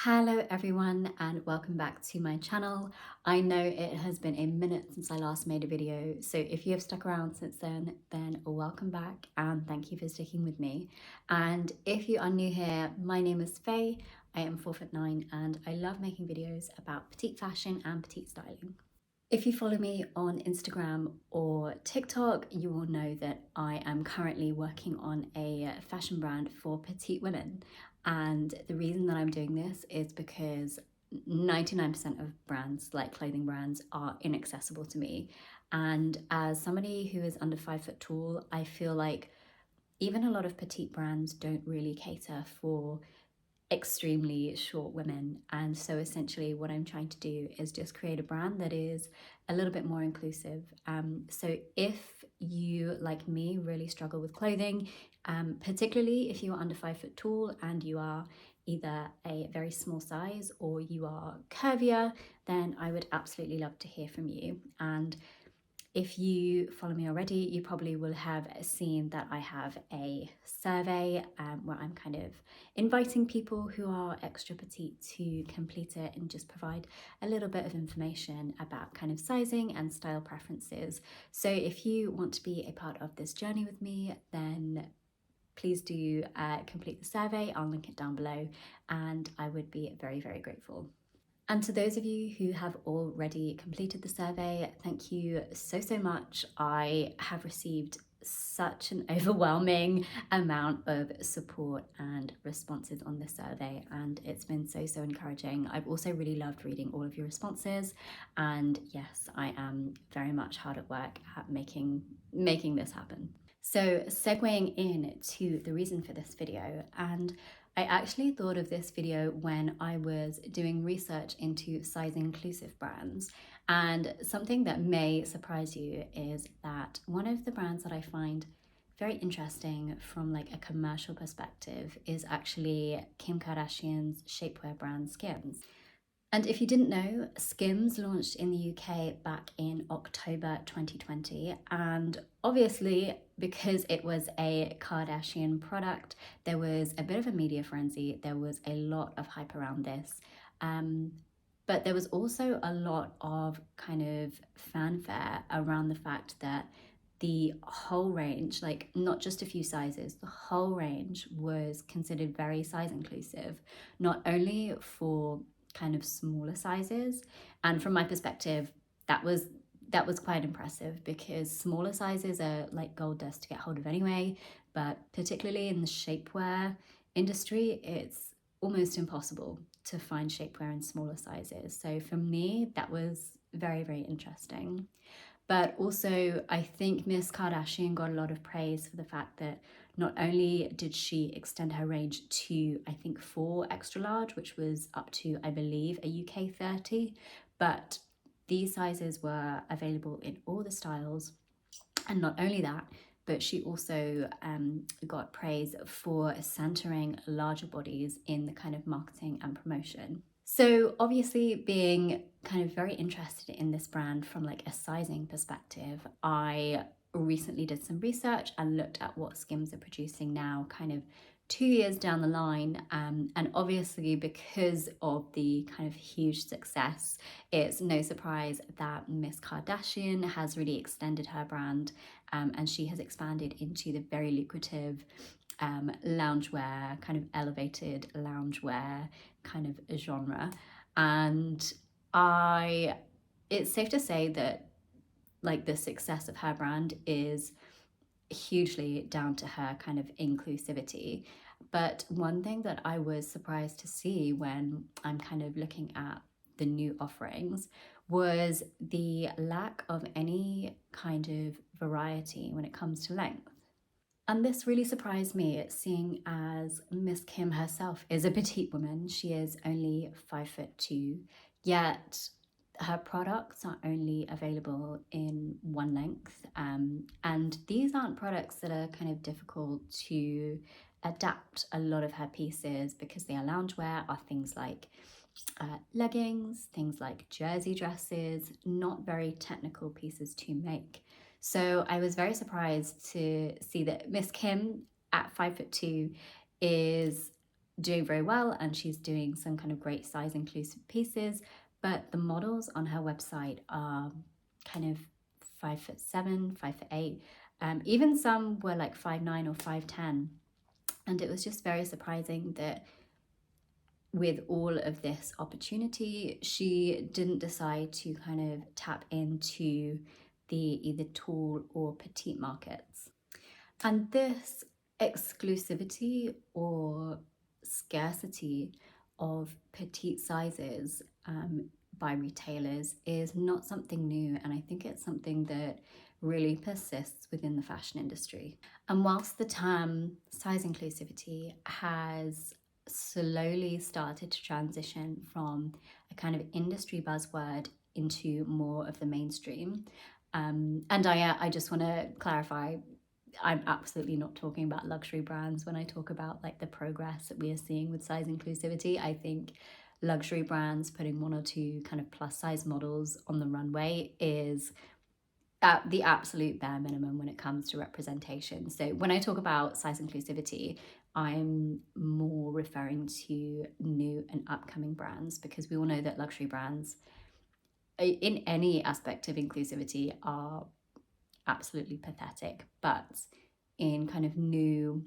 Hello everyone and welcome back to my channel. I know it has been a minute since I last made a video, so if you have stuck around since then welcome back and thank you for sticking with me. And if you are new here, my name is Faye, I am 4'9" and I love making videos about petite fashion and petite styling. If you follow me on Instagram or TikTok, you will know that I am currently working on a fashion brand for petite women. And the reason that I'm doing this is because 99% of brands, like clothing brands, are inaccessible to me. And as somebody who is under 5 foot tall, I feel like even a lot of petite brands don't really cater for extremely short women. And so essentially what I'm trying to do is just create a brand that is a little bit more inclusive. So if you, like me, really struggle with clothing, particularly if you are under 5 foot tall and you are either a very small size or you are curvier, then I would absolutely love to hear from you. And if you follow me already, you probably will have seen that I have a survey where I'm kind of inviting people who are extra petite to complete it and just provide a little bit of information about kind of sizing and style preferences. So if you want to be a part of this journey with me, then please do complete the survey. I'll link it down below and I would be very, very grateful. And to those of you who have already completed the survey, thank you so much. I have received such an overwhelming amount of support and responses on this survey, and it's been so encouraging. I've also really loved reading all of your responses, and yes, I am very much hard at work at making this happen. So segueing in to the reason for this video, and I actually thought of this video when I was doing research into size inclusive brands. And something that may surprise you is that one of the brands that I find very interesting from like a commercial perspective is actually Kim Kardashian's shapewear brand Skims. And if you didn't know, Skims launched in the UK back in October 2020. And obviously, because it was a Kardashian product, there was a bit of a media frenzy. There was a lot of hype around this. But there was also a lot of kind of fanfare around the fact that the whole range, like not just a few sizes, the whole range was considered very size inclusive, not only for kind of smaller sizes. And from my perspective, that was quite impressive because smaller sizes are like gold dust to get hold of anyway, but particularly in the shapewear industry, it's almost impossible to find shapewear in smaller sizes. So for me, that was very interesting. But also, I think Miss Kardashian got a lot of praise for the fact that not only did she extend her range to, I think, 4 extra large, which was up to, I believe, a UK 30, but these sizes were available in all the styles. And not only that, but she also got praise for centering larger bodies in the kind of marketing and promotion. So obviously, being kind of very interested in this brand from like a sizing perspective, I recently did some research and looked at what Skims are producing now, kind of 2 years down the line. And obviously, because of the kind of huge success, it's no surprise that Miss Kardashian has really extended her brand, and she has expanded into the very lucrative loungewear, kind of elevated loungewear kind of genre. And it's safe to say that like the success of her brand is hugely down to her kind of inclusivity. But one thing that I was surprised to see when I'm kind of looking at the new offerings was the lack of any kind of variety when it comes to length. And this really surprised me, seeing as Miss Kim herself is a petite woman. She is only 5'2", yet her products are only available in one length. And these aren't products that are kind of difficult to adapt. A lot of her pieces, because they are loungewear, are things like leggings, things like jersey dresses, not very technical pieces to make. So I was very surprised to see that Miss Kim at 5'2" is doing very well, and she's doing some kind of great size inclusive pieces, but the models on her website are kind of 5'7", 5'8". Even some were like 5'9" or 5'10". And it was just very surprising that with all of this opportunity, she didn't decide to kind of tap into the either tall or petite markets. And this exclusivity or scarcity of petite sizes by retailers is not something new, and I think it's something that really persists within the fashion industry. And whilst the term size inclusivity has slowly started to transition from a kind of industry buzzword into more of the mainstream, and I just want to clarify, I'm absolutely not talking about luxury brands when I talk about like the progress that we are seeing with size inclusivity. I think luxury brands putting one or two kind of plus size models on the runway is at the absolute bare minimum when it comes to representation. So when I talk about size inclusivity, I'm more referring to new and upcoming brands, because we all know that luxury brands in any aspect of inclusivity are absolutely pathetic. But in kind of new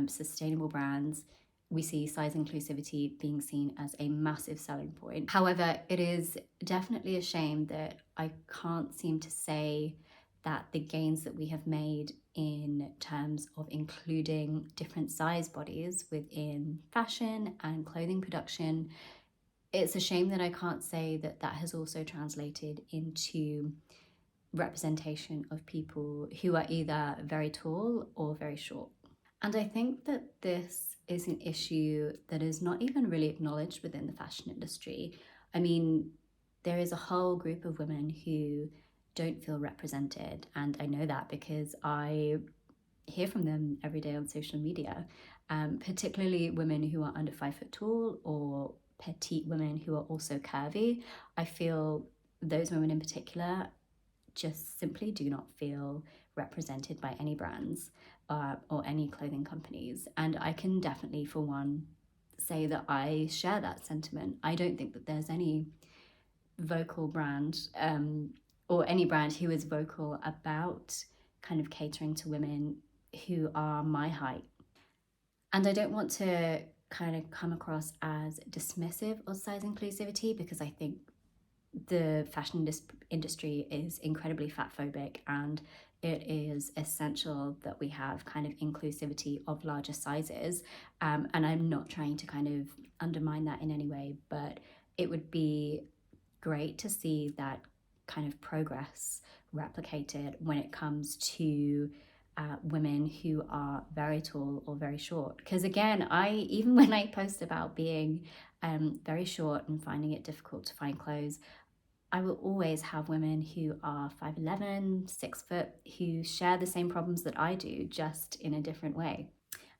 sustainable brands, we see size inclusivity being seen as a massive selling point. However, it is definitely a shame that I can't seem to say that the gains that we have made in terms of including different size bodies within fashion and clothing production, it's a shame that I can't say that that has also translated into representation of people who are either very tall or very short. And I think that this is an issue that is not even really acknowledged within the fashion industry. I mean, there is a whole group of women who don't feel represented, and I know that because I hear from them every day on social media, particularly women who are under 5 foot tall or petite women who are also curvy. I feel those women in particular just simply do not feel represented by any brands or any clothing companies. And I can definitely, for one, say that I share that sentiment. I don't think that there's any vocal brand or any brand who is vocal about kind of catering to women who are my height. And I don't want to kind of come across as dismissive of size inclusivity, because I think the fashion industry is incredibly fat phobic, and it is essential that we have kind of inclusivity of larger sizes. And I'm not trying to kind of undermine that in any way, but it would be great to see that kind of progress replicated when it comes to women who are very tall or very short. Because again, even when I post about being very short and finding it difficult to find clothes, I will always have women who are 5'11", 6 foot, who share the same problems that I do, just in a different way.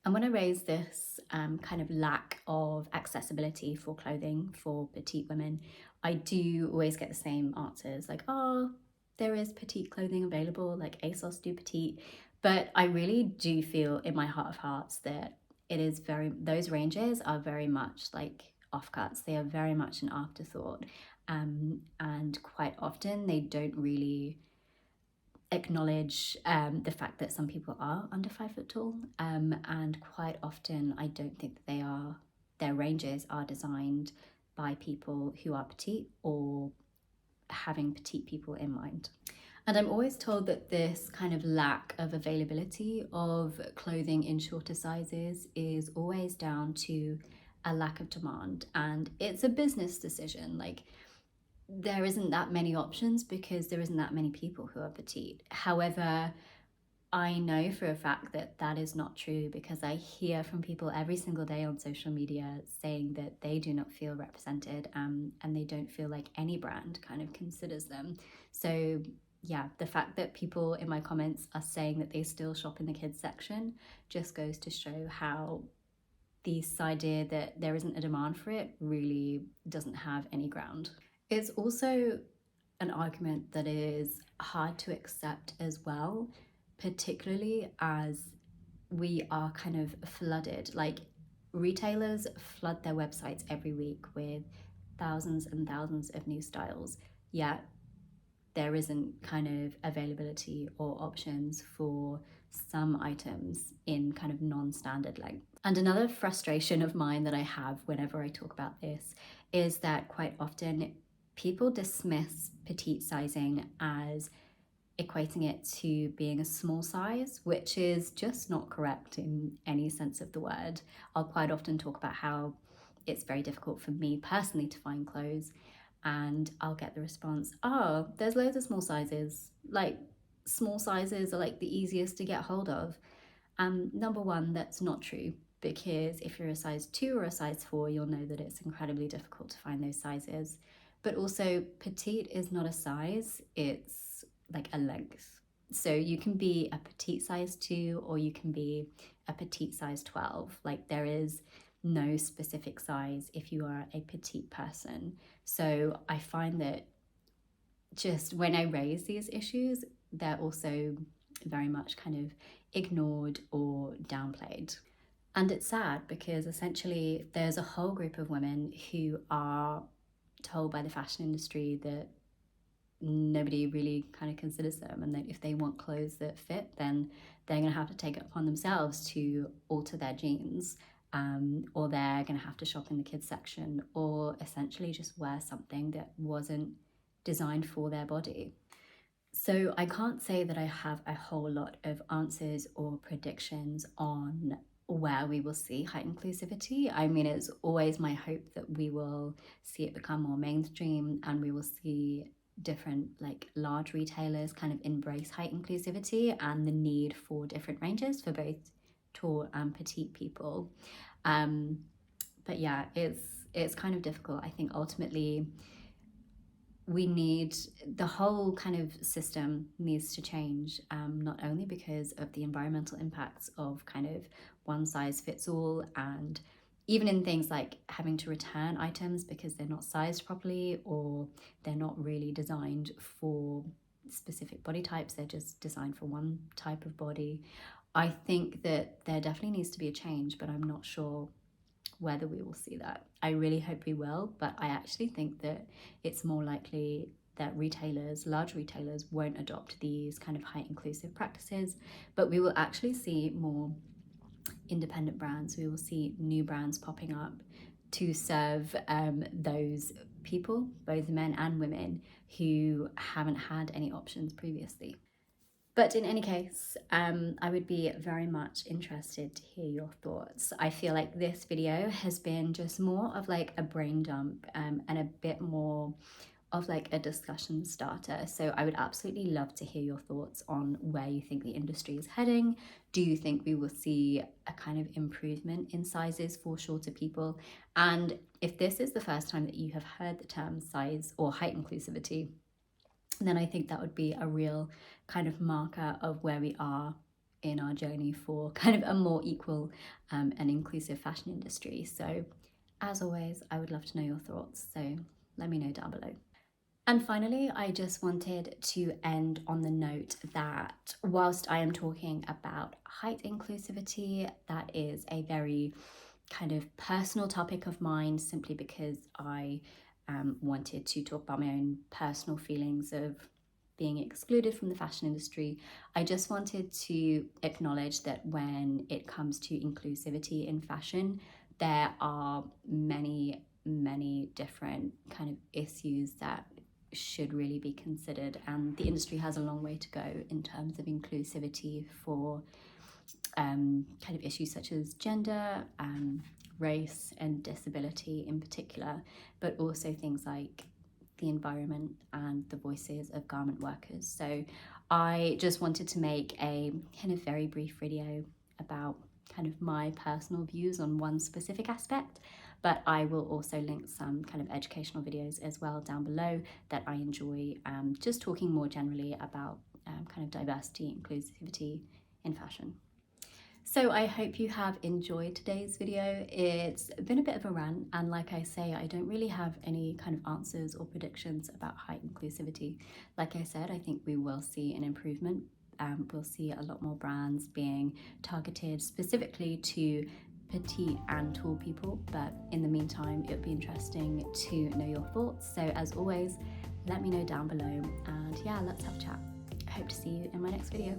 And when I raise this kind of lack of accessibility for clothing for petite women, I do always get the same answers like, oh, there is petite clothing available, like ASOS do petite. But I really do feel in my heart of hearts that those ranges are very much like offcuts. They are very much an afterthought. And quite often they don't really acknowledge the fact that some people are under 5 foot tall, and quite often I don't think that their ranges are designed by people who are petite or having petite people in mind. And I'm always told that this kind of lack of availability of clothing in shorter sizes is always down to a lack of demand, and it's a business decision. Like, there isn't that many options because there isn't that many people who are petite. However, I know for a fact that that is not true, because I hear from people every single day on social media saying that they do not feel represented, and they don't feel like any brand kind of considers them. So yeah, the fact that people in my comments are saying that they still shop in the kids section just goes to show how this idea that there isn't a demand for it really doesn't have any ground. It's also an argument that is hard to accept as well, particularly as we are kind of flooded. Like, Retailers flood their websites every week with thousands and thousands of new styles, yet there isn't kind of availability or options for some items in kind of non-standard length. And another frustration of mine that I have whenever I talk about this is that quite often people dismiss petite sizing as equating it to being a small size, which is just not correct in any sense of the word. I'll quite often talk about how it's very difficult for me personally to find clothes, and I'll get the response, oh, there's loads of small sizes. Like, small sizes are like the easiest to get hold of. Number one, that's not true, because if you're a size 2 or a size 4, you'll know that it's incredibly difficult to find those sizes. But also, petite is not a size, it's like a length. So you can be a petite size 2 or you can be a petite size 12. Like, there is no specific size if you are a petite person. So I find that just when I raise these issues, they're also very much kind of ignored or downplayed. And it's sad because essentially there's a whole group of women who are told by the fashion industry that nobody really kind of considers them, and that if they want clothes that fit, then they're going to have to take it upon themselves to alter their jeans, or they're going to have to shop in the kids section, or essentially just wear something that wasn't designed for their body. So I can't say that I have a whole lot of answers or predictions on where we will see height inclusivity. I mean, it's always my hope that we will see it become more mainstream and we will see different like large retailers kind of embrace height inclusivity and the need for different ranges for both tall and petite people. But yeah, it's kind of difficult. I think ultimately we need, the whole kind of system needs to change, not only because of the environmental impacts of kind of one size fits all, and even in things like having to return items because they're not sized properly or they're not really designed for specific body types, they're just designed for one type of body. I think that there definitely needs to be a change, but I'm not sure whether we will see that. I really hope we will, but I actually think that it's more likely that retailers, large retailers, won't adopt these kind of height inclusive practices, but we will actually see more independent brands. We will see new brands popping up to serve those people, both men and women, who haven't had any options previously. But in any case, I would be very much interested to hear your thoughts. I feel like this video has been just more of like a brain dump, and a bit more of like a discussion starter. So I would absolutely love to hear your thoughts on where you think the industry is heading. Do you think we will see a kind of improvement in sizes for shorter people? And if this is the first time that you have heard the term size or height inclusivity, then I think that would be a real kind of marker of where we are in our journey for kind of a more equal and inclusive fashion industry. So as always, I would love to know your thoughts. So let me know down below. And finally, I just wanted to end on the note that whilst I am talking about height inclusivity, that is a very kind of personal topic of mine, simply because I wanted to talk about my own personal feelings of being excluded from the fashion industry. I just wanted to acknowledge that when it comes to inclusivity in fashion, there are many, many different kind of issues that should really be considered, and the industry has a long way to go in terms of inclusivity for kind of issues such as gender, race and disability in particular, but also things like the environment and the voices of garment workers. So I just wanted to make a kind of very brief video about kind of my personal views on one specific aspect, but I will also link some kind of educational videos as well down below that I enjoy, just talking more generally about kind of diversity, inclusivity in fashion. So I hope you have enjoyed today's video. It's been a bit of a rant, and like I say, I don't really have any kind of answers or predictions about height inclusivity. Like I said, I think we will see an improvement. We'll see a lot more brands being targeted specifically to petite and tall people, but in the meantime, it would be interesting to know your thoughts. So as always, let me know down below, and yeah, let's have a chat. I hope to see you in my next video.